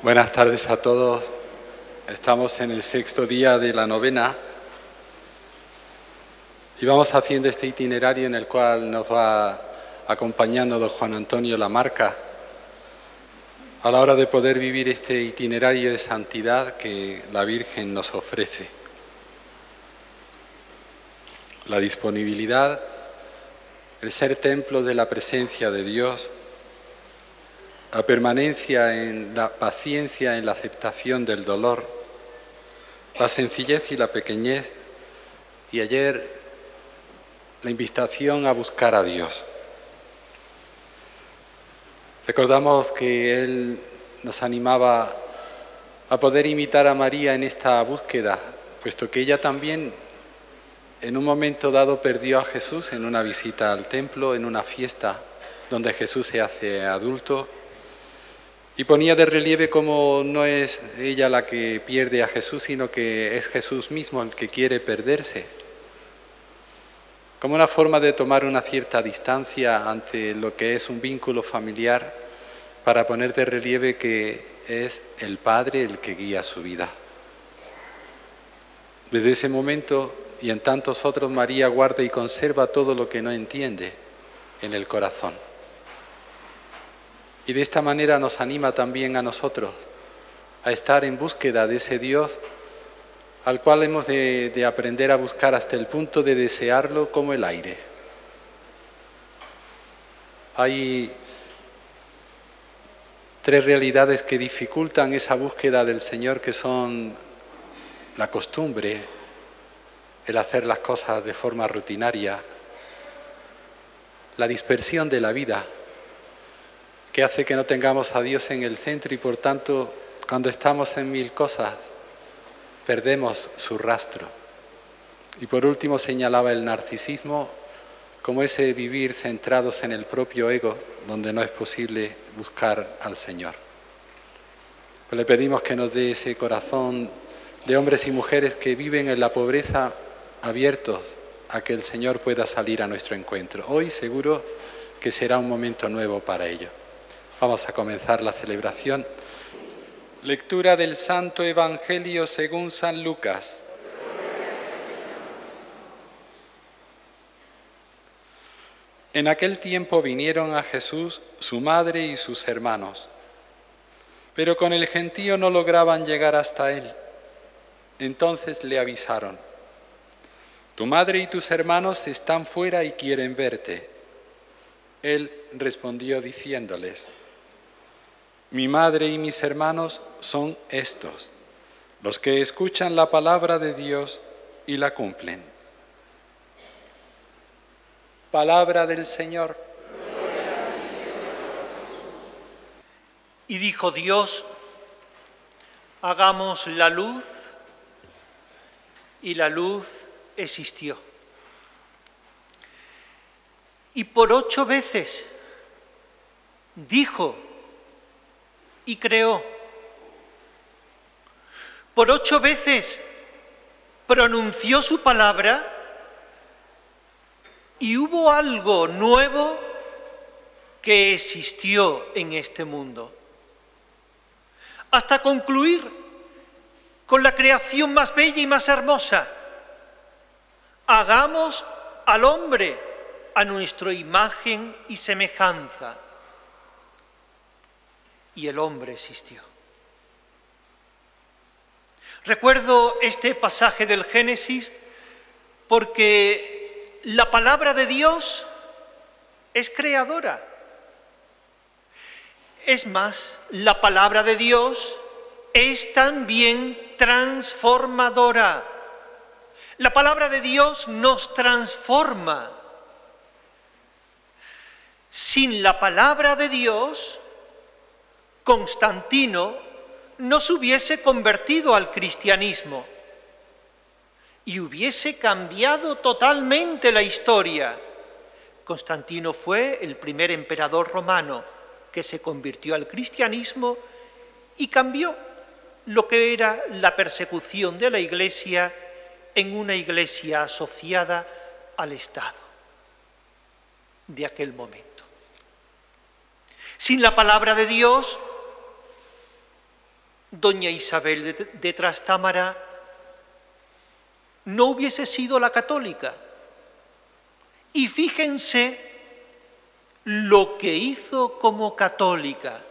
Buenas tardes a todos. Estamos en el 6º día de la novena y vamos haciendo este itinerario en el cual nos va acompañando don Juan Antonio Lamarca a la hora de poder vivir este itinerario de santidad que la Virgen nos ofrece. La disponibilidad, el ser templo de la presencia de Dios, la permanencia en la paciencia, en la aceptación del dolor, la sencillez y la pequeñez, y ayer la invitación a buscar a Dios. Recordamos que Él nos animaba a poder imitar a María en esta búsqueda, puesto que ella también en un momento dado perdió a Jesús en una visita al templo, en una fiesta donde Jesús se hace adulto, y ponía de relieve cómo no es ella la que pierde a Jesús, sino que es Jesús mismo el que quiere perderse. Como una forma de tomar una cierta distancia ante lo que es un vínculo familiar para poner de relieve que es el Padre el que guía su vida. Desde ese momento y en tantos otros, María guarda y conserva todo lo que no entiende en el corazón. Y de esta manera nos anima también a nosotros a estar en búsqueda de ese Dios al cual hemos de aprender a buscar hasta el punto de desearlo como el aire. Hay tres realidades que dificultan esa búsqueda del Señor, que son la costumbre, el hacer las cosas de forma rutinaria, la dispersión de la vida, que hace que no tengamos a Dios en el centro y por tanto, cuando estamos en mil cosas, perdemos su rastro. Y por último señalaba el narcisismo como ese vivir centrados en el propio ego, donde no es posible buscar al Señor. Pues le pedimos que nos dé ese corazón de hombres y mujeres que viven en la pobreza, abiertos a que el Señor pueda salir a nuestro encuentro. Hoy seguro que será un momento nuevo para ello. Vamos a comenzar la celebración. Lectura del Santo Evangelio según San Lucas. En aquel tiempo vinieron a Jesús su madre y sus hermanos, pero con el gentío no lograban llegar hasta él. Entonces le avisaron: tu madre y tus hermanos están fuera y quieren verte. Él respondió diciéndoles: mi madre y mis hermanos son estos, los que escuchan la palabra de Dios y la cumplen. Palabra del Señor. Y dijo Dios: hagamos la luz, y la luz existió. Y por 8 veces dijo y creó. Por 8 veces pronunció su palabra y hubo algo nuevo que existió en este mundo. Hasta concluir con la creación más bella y más hermosa. Hagamos al hombre a nuestra imagen y semejanza. Y el hombre existió. Recuerdo este pasaje del Génesis porque la palabra de Dios es creadora. Es más, la palabra de Dios es también transformadora. La palabra de Dios nos transforma. Sin la palabra de Dios, Constantino no se hubiese convertido al cristianismo y hubiese cambiado totalmente la historia. Constantino fue el primer emperador romano que se convirtió al cristianismo y cambió lo que era la persecución de la Iglesia en una Iglesia asociada al Estado de aquel momento. Sin la palabra de Dios, doña Isabel de Trastámara no hubiese sido la católica. Y fíjense lo que hizo como católica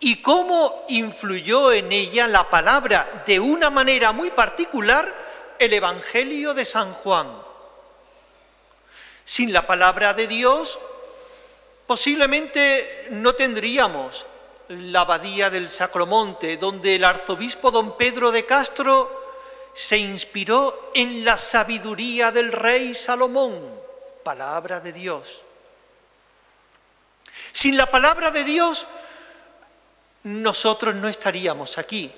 y cómo influyó en ella la palabra de una manera muy particular el Evangelio de San Juan. Sin la palabra de Dios, posiblemente no tendríamos la abadía del Sacromonte, donde el arzobispo don Pedro de Castro se inspiró en la sabiduría del rey Salomón, palabra de Dios. Sin la palabra de Dios, nosotros no estaríamos aquí.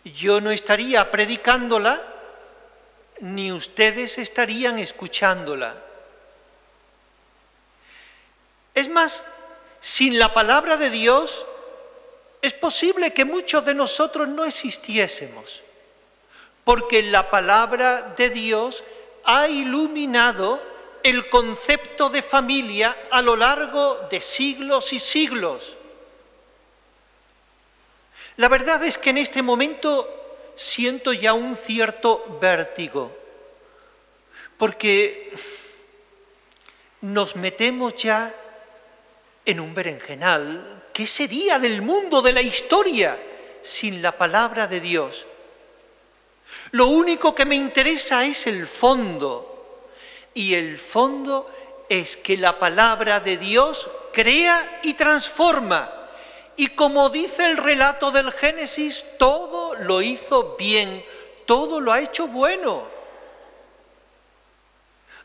Yo no estaría predicándola, ni ustedes estarían escuchándola. Es más, sin la palabra de Dios, es posible que muchos de nosotros no existiésemos, porque la palabra de Dios ha iluminado el concepto de familia a lo largo de siglos y siglos. La verdad es que en este momento siento ya un cierto vértigo, porque nos metemos ya en un berenjenal. ¿Qué sería del mundo, de la historia, sin la palabra de Dios? Lo único que me interesa es el fondo, y el fondo es que la palabra de Dios crea y transforma. Y como dice el relato del Génesis, todo lo hizo bien, todo lo ha hecho bueno.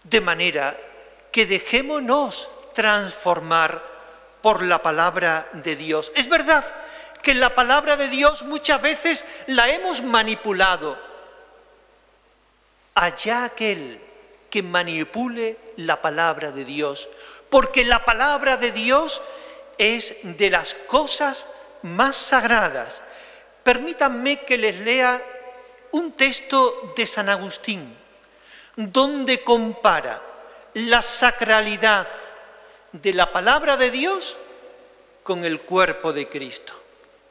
De manera que dejémonos transformar por la palabra de Dios. Es verdad que la palabra de Dios muchas veces la hemos manipulado. Allá aquel que manipule la palabra de Dios, porque la palabra de Dios es de las cosas más sagradas. Permítanme que les lea un texto de San Agustín, donde compara la sacralidad de la palabra de Dios con el cuerpo de Cristo.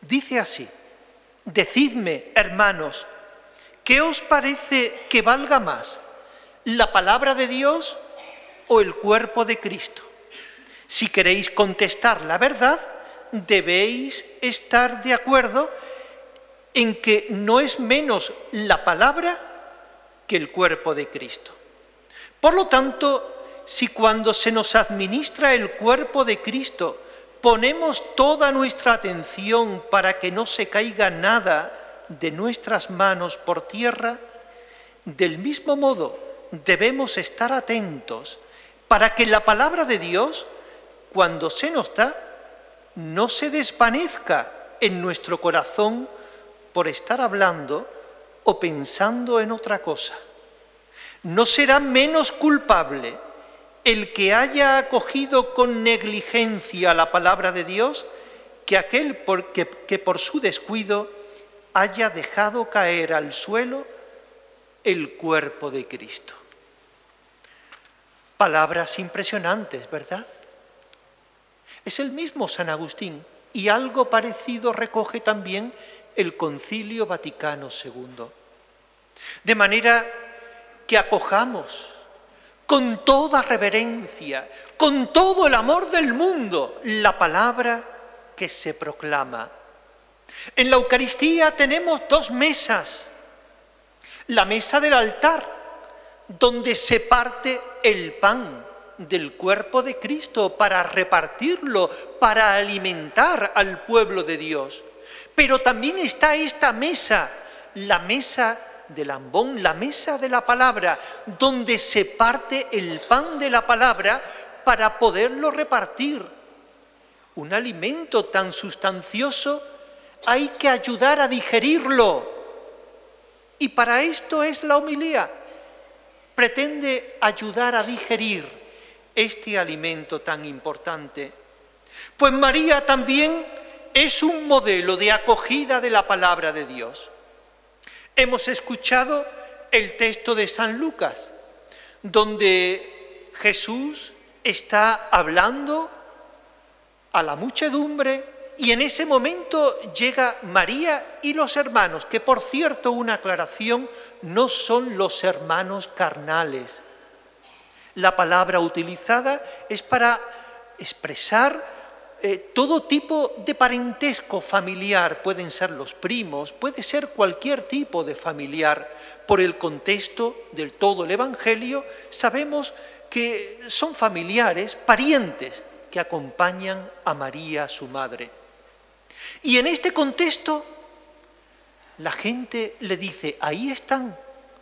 Dice así: decidme, hermanos, ¿qué os parece que valga más, la palabra de Dios o el cuerpo de Cristo? Si queréis contestar la verdad, debéis estar de acuerdo en que no es menos la palabra que el cuerpo de Cristo. Por lo tanto, si cuando se nos administra el cuerpo de Cristo ponemos toda nuestra atención para que no se caiga nada de nuestras manos por tierra, del mismo modo debemos estar atentos para que la palabra de Dios, cuando se nos da, no se desvanezca en nuestro corazón por estar hablando o pensando en otra cosa. No será menos culpable el que haya acogido con negligencia la palabra de Dios que aquel que por su descuido haya dejado caer al suelo el cuerpo de Cristo. Palabras impresionantes, ¿verdad? Es el mismo San Agustín, y algo parecido recoge también el Concilio Vaticano II. De manera que acojamos con toda reverencia, con todo el amor del mundo, la palabra que se proclama. En la Eucaristía tenemos dos mesas. La mesa del altar, donde se parte el pan del cuerpo de Cristo para repartirlo, para alimentar al pueblo de Dios. Pero también está esta mesa, la mesa del ambón, la mesa de la palabra, donde se parte el pan de la palabra para poderlo repartir. Un alimento tan sustancioso hay que ayudar a digerirlo. Y para esto es la homilía. Pretende ayudar a digerir este alimento tan importante. Pues María también es un modelo de acogida de la palabra de Dios. Hemos escuchado el texto de San Lucas, donde Jesús está hablando a la muchedumbre, y en ese momento llega María y los hermanos, que por cierto, una aclaración, no son los hermanos carnales. La palabra utilizada es para expresar todo tipo de parentesco familiar. Pueden ser los primos, puede ser cualquier tipo de familiar. Por el contexto del todo el Evangelio sabemos que son familiares, parientes, que acompañan a María, su madre. Y en este contexto, la gente le dice, ahí están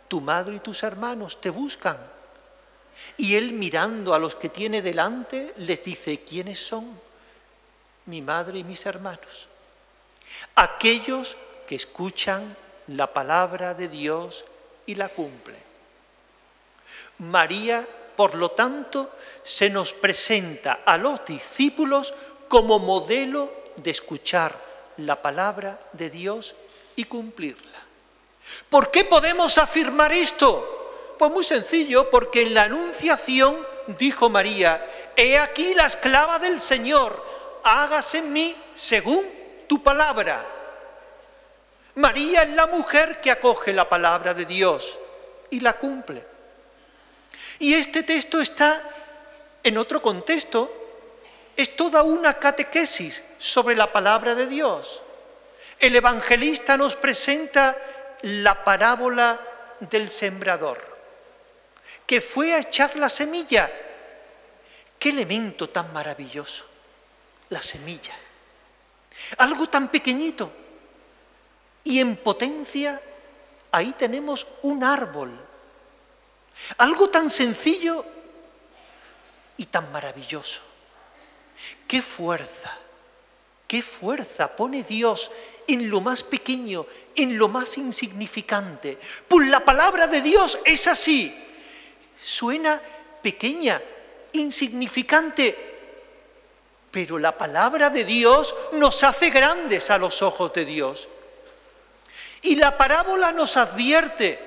tu madre y tus hermanos, te buscan. Y él, mirando a los que tiene delante, les dice, ¿quiénes son? Mi madre y mis hermanos. Aquellos que escuchan la palabra de Dios y la cumplen. María, por lo tanto, se nos presenta a los discípulos como modelo de escuchar la palabra de Dios y cumplirla. ¿Por qué podemos afirmar esto? Pues muy sencillo, porque en la Anunciación dijo María, he aquí la esclava del Señor, hágase en mí según tu palabra. María es la mujer que acoge la palabra de Dios y la cumple. Y este texto está en otro contexto, es toda una catequesis sobre la palabra de Dios. El evangelista nos presenta la parábola del sembrador, que fue a echar la semilla. ¡Qué elemento tan maravilloso! La semilla. Algo tan pequeñito. Y en potencia, ahí tenemos un árbol. Algo tan sencillo y tan maravilloso. ¡Qué fuerza! ¡Qué fuerza pone Dios en lo más pequeño, en lo más insignificante! Pues la palabra de Dios es así. Suena pequeña, insignificante, pero la palabra de Dios nos hace grandes a los ojos de Dios. Y la parábola nos advierte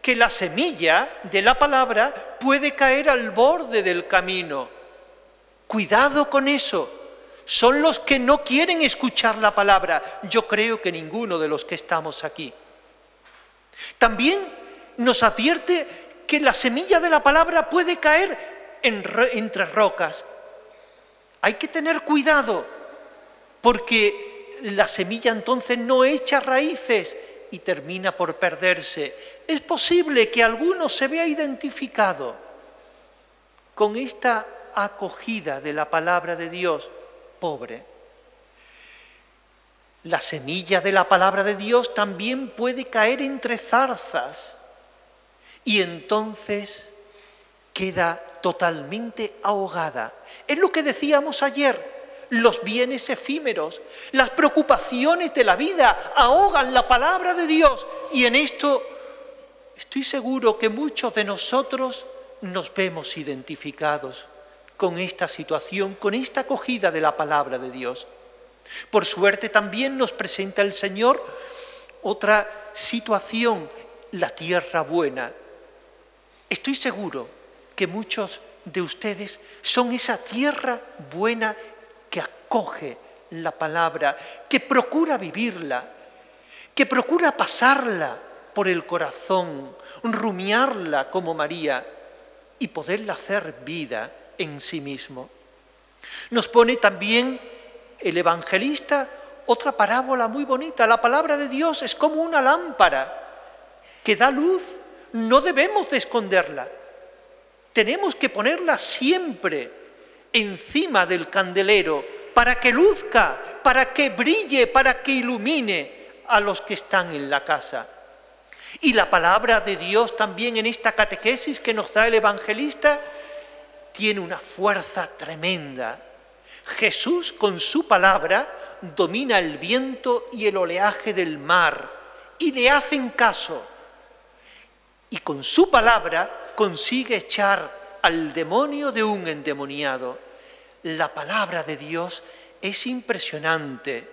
que la semilla de la palabra puede caer al borde del camino. Cuidado con eso. Son los que no quieren escuchar la palabra. Yo creo que ninguno de los que estamos aquí. También nos advierte que la semilla de la palabra puede caer entre rocas. Hay que tener cuidado, porque la semilla entonces no echa raíces y termina por perderse. Es posible que alguno se vea identificado con esta acogida de la palabra de Dios. Pobre. La semilla de la palabra de Dios también puede caer entre zarzas y entonces queda totalmente ahogada. Es lo que decíamos ayer, los bienes efímeros, las preocupaciones de la vida ahogan la palabra de Dios, y en esto estoy seguro que muchos de nosotros nos vemos identificados con esta situación, con esta acogida de la palabra de Dios. Por suerte también nos presenta el Señor otra situación, la tierra buena. Estoy seguro que muchos de ustedes son esa tierra buena que acoge la palabra, que procura vivirla, que procura pasarla por el corazón, rumiarla como María y poderla hacer vida en sí mismo. Nos pone también el evangelista otra parábola muy bonita. La palabra de Dios es como una lámpara que da luz. No debemos de esconderla. Tenemos que ponerla siempre encima del candelero para que luzca, para que brille, para que ilumine a los que están en la casa. Y la palabra de Dios también en esta catequesis que nos da el evangelista tiene una fuerza tremenda. Jesús con su palabra domina el viento y el oleaje del mar y le hacen caso. Y con su palabra consigue echar al demonio de un endemoniado. La palabra de Dios es impresionante.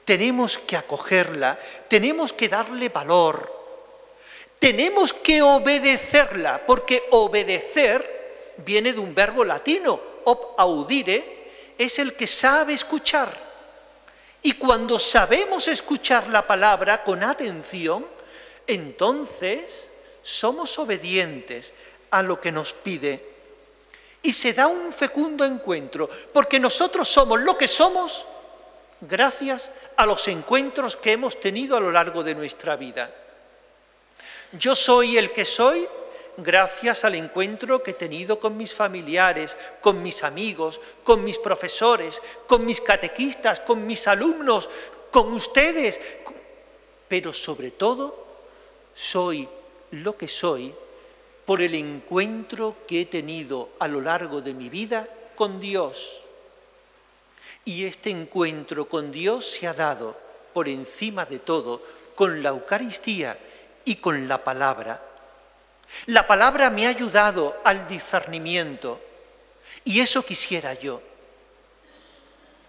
Tenemos que acogerla, tenemos que darle valor, tenemos que obedecerla, porque obedecer viene de un verbo latino, ob audire, es el que sabe escuchar. Y cuando sabemos escuchar la palabra con atención, entonces somos obedientes a lo que nos pide. Y se da un fecundo encuentro, porque nosotros somos lo que somos gracias a los encuentros que hemos tenido a lo largo de nuestra vida. Yo soy el que soy gracias al encuentro que he tenido con mis familiares, con mis amigos, con mis profesores, con mis catequistas, con mis alumnos, con ustedes. Pero sobre todo, soy lo que soy por el encuentro que he tenido a lo largo de mi vida con Dios. Y este encuentro con Dios se ha dado, por encima de todo, con la Eucaristía y con la palabra. La palabra me ha ayudado al discernimiento, y eso quisiera yo.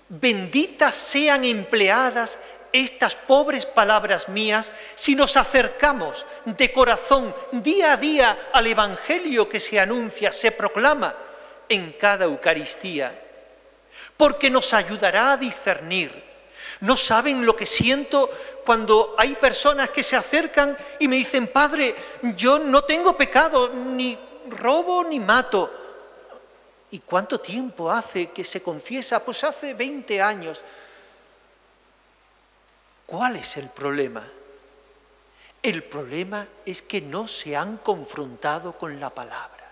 Benditas sean empleadas estas pobres palabras mías si nos acercamos de corazón día a día al Evangelio que se anuncia, se proclama en cada Eucaristía, porque nos ayudará a discernir. No saben lo que siento cuando hay personas que se acercan y me dicen: Padre, yo no tengo pecado, ni robo ni mato. ¿Y cuánto tiempo hace que se confiesa? Pues hace 20 años. ¿Cuál es el problema? El problema es que no se han confrontado con la palabra.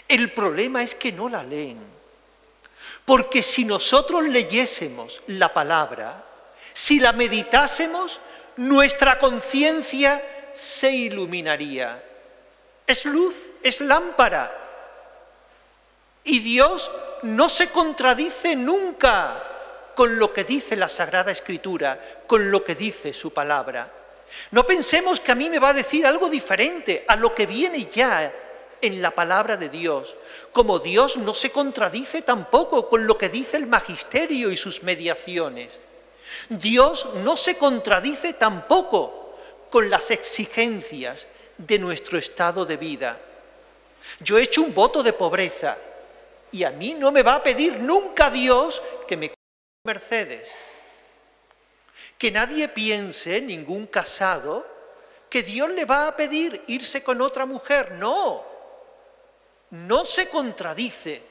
El problema es que no la leen. Porque si nosotros leyésemos la palabra, si la meditásemos, nuestra conciencia se iluminaría. Es luz, es lámpara. Y Dios no se contradice nunca con lo que dice la Sagrada Escritura, con lo que dice su palabra. No pensemos que a mí me va a decir algo diferente a lo que viene ya en la palabra de Dios, como Dios no se contradice tampoco con lo que dice el magisterio y sus mediaciones. Dios no se contradice tampoco con las exigencias de nuestro estado de vida. Yo he hecho un voto de pobreza y a mí no me va a pedir nunca Dios que me compre Mercedes. Que nadie piense, ningún casado, que Dios le va a pedir irse con otra mujer. No. No se contradice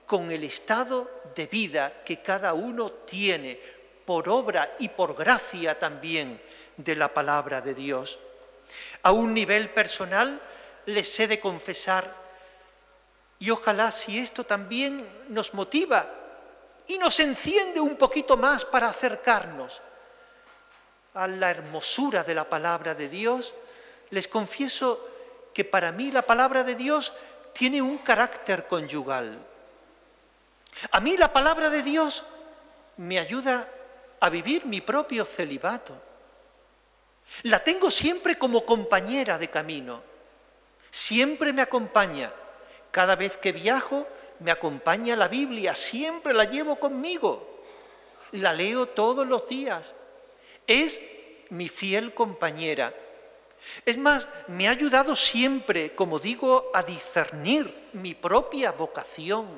con el estado de vida que cada uno tiene por obra y por gracia también de la palabra de Dios. A un nivel personal les he de confesar, y ojalá si esto también nos motiva y nos enciende un poquito más para acercarnos a la hermosura de la palabra de Dios, les confieso que para mí la palabra de Dios tiene un carácter conyugal. A mí la palabra de Dios me ayuda a vivir mi propio celibato. La tengo siempre como compañera de camino. Siempre me acompaña. Cada vez que viajo me acompaña la Biblia, siempre la llevo conmigo. La leo todos los días. Es mi fiel compañera. Es más, me ha ayudado siempre, como digo, a discernir mi propia vocación,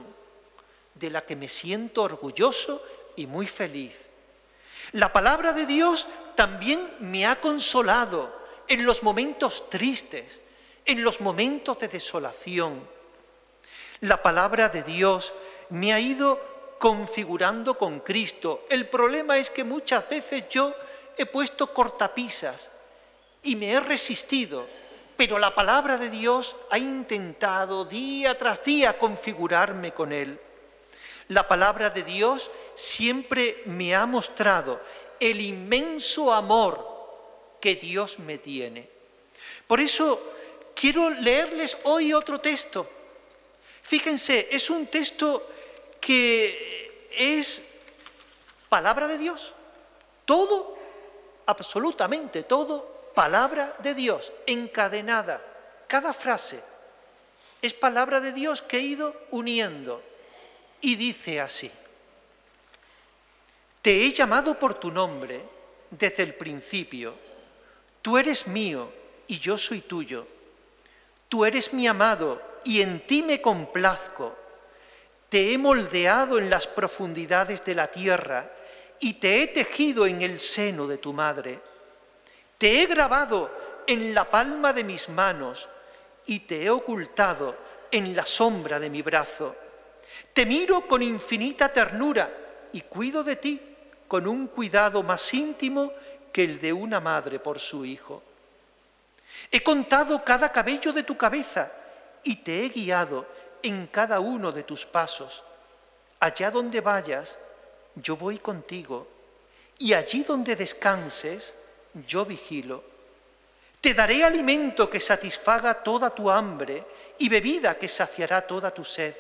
de la que me siento orgulloso y muy feliz. La palabra de Dios también me ha consolado en los momentos tristes, en los momentos de desolación. La palabra de Dios me ha ido configurando con Cristo. El problema es que muchas veces yo he puesto cortapisas y me he resistido, pero la palabra de Dios ha intentado día tras día configurarme con Él. La palabra de Dios siempre me ha mostrado el inmenso amor que Dios me tiene. Por eso quiero leerles hoy otro texto. Fíjense, es un texto que es palabra de Dios. Todo, absolutamente todo, palabra de Dios, encadenada. Cada frase es palabra de Dios que he ido uniendo. Y dice así: te he llamado por tu nombre desde el principio. Tú eres mío y yo soy tuyo. Tú eres mi amado y en ti me complazco. Te he moldeado en las profundidades de la tierra y te he tejido en el seno de tu madre. Te he grabado en la palma de mis manos y te he ocultado en la sombra de mi brazo. Te miro con infinita ternura y cuido de ti con un cuidado más íntimo que el de una madre por su hijo. He contado cada cabello de tu cabeza y te he guiado en cada uno de tus pasos. Allá donde vayas, yo voy contigo, y allí donde descanses, yo vigilo. Te daré alimento que satisfaga toda tu hambre y bebida que saciará toda tu sed.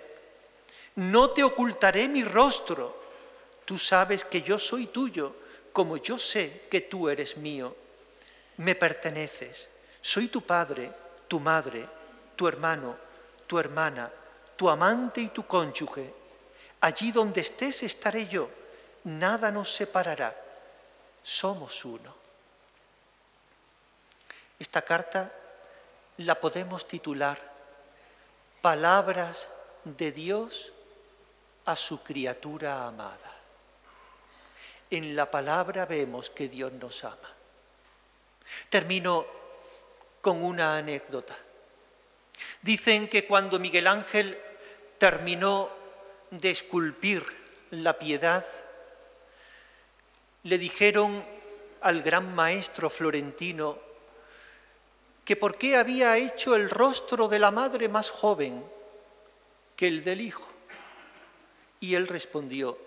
No te ocultaré mi rostro. Tú sabes que yo soy tuyo, como yo sé que tú eres mío. Me perteneces. Soy tu padre, tu madre, tu hermano, tu hermana, tu amante y tu cónyuge. Allí donde estés estaré yo. Nada nos separará. Somos uno. Esta carta la podemos titular Palabras de Dios a su criatura amada. En la palabra vemos que Dios nos ama. Termino con una anécdota. Dicen que cuando Miguel Ángel terminó de esculpir la Piedad, le dijeron al gran maestro florentino que por qué había hecho el rostro de la madre más joven que el del hijo. Y él respondió,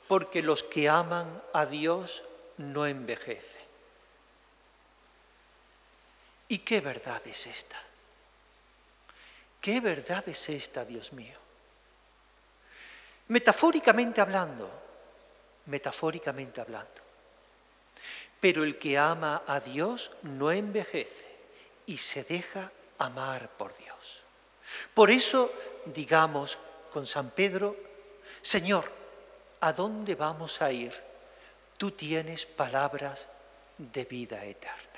porque los que aman a Dios no envejecen. ¿Y qué verdad es esta? ¿Qué verdad es esta, Dios mío? Metafóricamente hablando, pero el que ama a Dios no envejece y se deja amar por Dios. Por eso digamos con San Pedro, Señor, ¿a dónde vamos a ir? Tú tienes palabras de vida eterna.